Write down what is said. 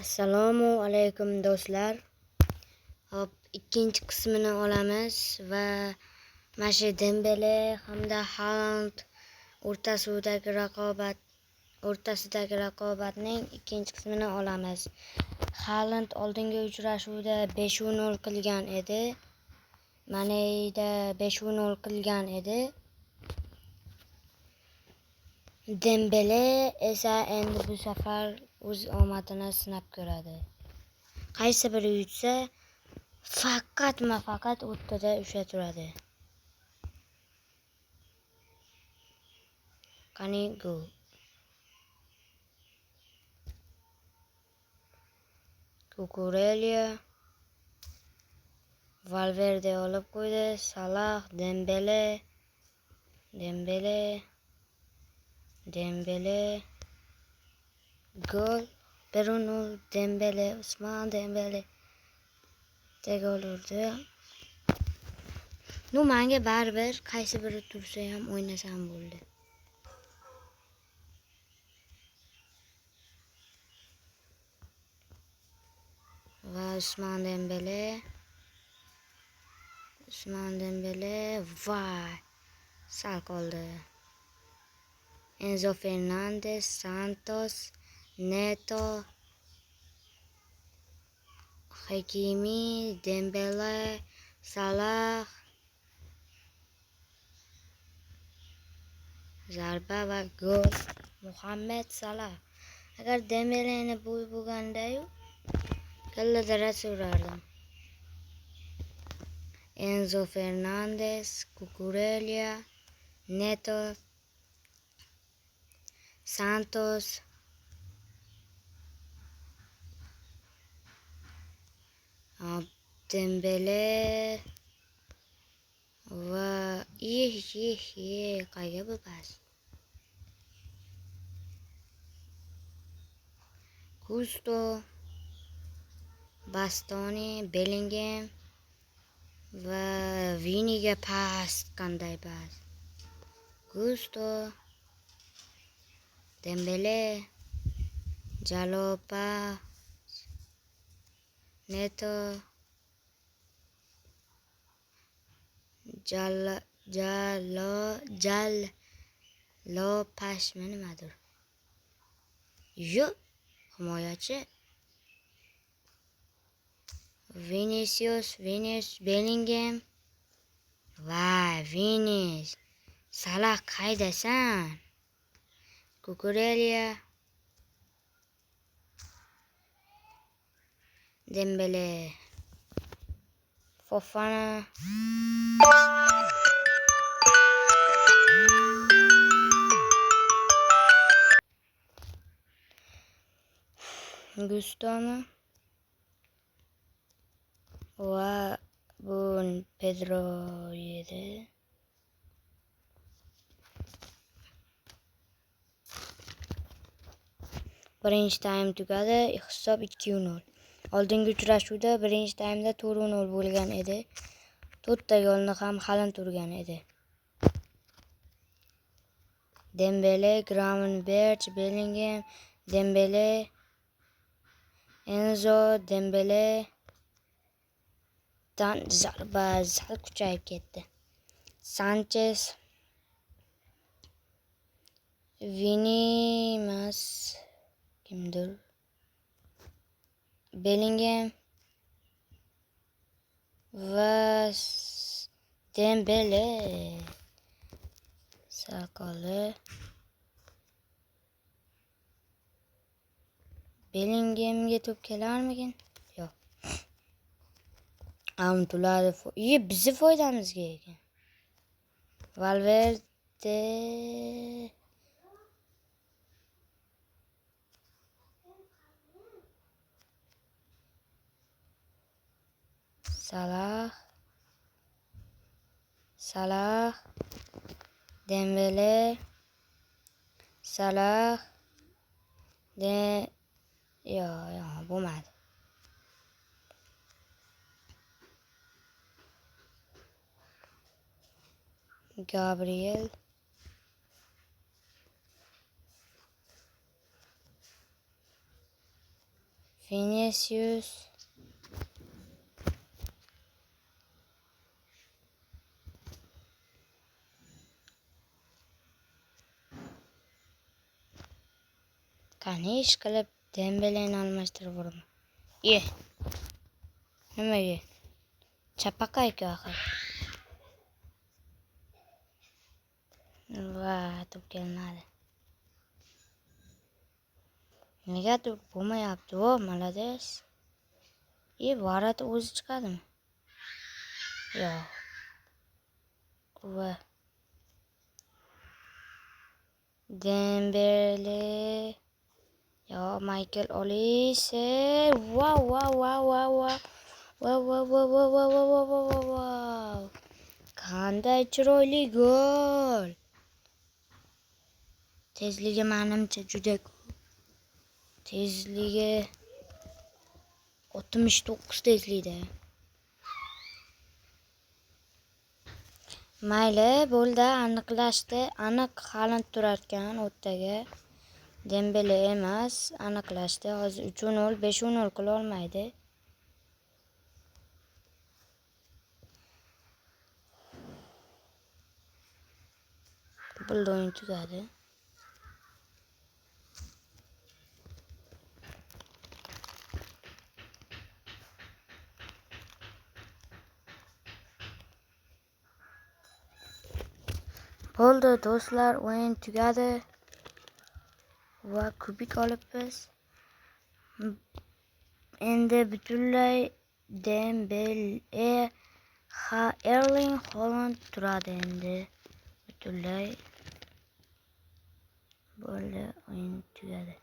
Assalomu alaykum do'stlar. Hop, ikkinchi qismini olamiz va mana shu Dembele hamda Haaland o'rtasidagi raqobatning ikkinchi qismini olamiz. Haaland oldingi uchrashuvda 5-0 qilgan edi. Maneda 5-0 qilgan edi. Dembele esa endi bu safar o'z omadini sinab ko'radi. Qaysi biri yutsa, faqat o'rtada usha turadi. Qani gol. Cucurella, Valverde olib qo'ydi. Salah, Dembele. Gol. 1-0 Dembele, Usman Dembele gol urdi. Menga baribir qaysi biri tursa ham o'ynasam bo'ldi. Va Usman Dembele vay sal qoldi. Enzo Fernandez, Santos, Neto, Hakimi, Dembele, Salah, zarba va gol. Muhammad Salah. Agar Dembeleni bo'y bo'lganda-yu kalladara surardim. Enzo Fernandez, Cucurella, Neto, Santos, Dembele va qayga bu pas? Gusto, Bastoni, Bellingham va Viniga pas, qanday pas? Gusto, Dembele, Jalopa, Neto, Pashmi nimadir? Yo'q, himoyachi. Vinicius, Bellingham. Vay, Vinis. Salah qaydasan? Cucurella, Dembele, Fofana, Gustomi va Pedro edi. Birinchi taym tugadi, hisob 2-0. Oldingi uchrashuvda birinchi taymda 4-0 bo'lgan edi. 4 ta golni ham Haaland urgan edi. Dembele, Gravenberch, Bellingham, Dembele, Enzo, Dembele dan zarba sal kuchayib ketdi. Sanchez, Vinimas, kimdir? Bellingham va Dembele sal qoldi. Bellinghamga to'p kelarmikin? Yo'q. Amtuladi. Bizni foydamizga ekan. Valverde, Salah, Dembele, Salah, yo'q, bo'lmadi. Gabriel, Vinicius. Qani ish qilib Dembeleni almashtirib yuborma. Nimaga? Chapaqayku axir. Va to'p kelmadi. Negadir bo'lmayapti. O, malades. Varata o'zi chiqadimi? Yo'q. Va Dembele. Yo, Michael Olise. Wow. Qanday chiroyli gol. Tezligi menimcha juda ko'p. Tezligi 69 tezlikda. Mayli, bo'ldi, aniqlashdi. Aniq Haaland turar ekan o'rtaga. Dembele emas, aniqlashdi. Hozir 3-0, 5-0 qila olmaydi. Bo'ldi, o'yin tugadi. Bo'ldi do'stlar, o'yin tugadi. Va kubik olibmiz. Endi butunlay Dembele, Erling Haaland turadi endi. Butunlay. Bo'ldi, o'yin tugadi.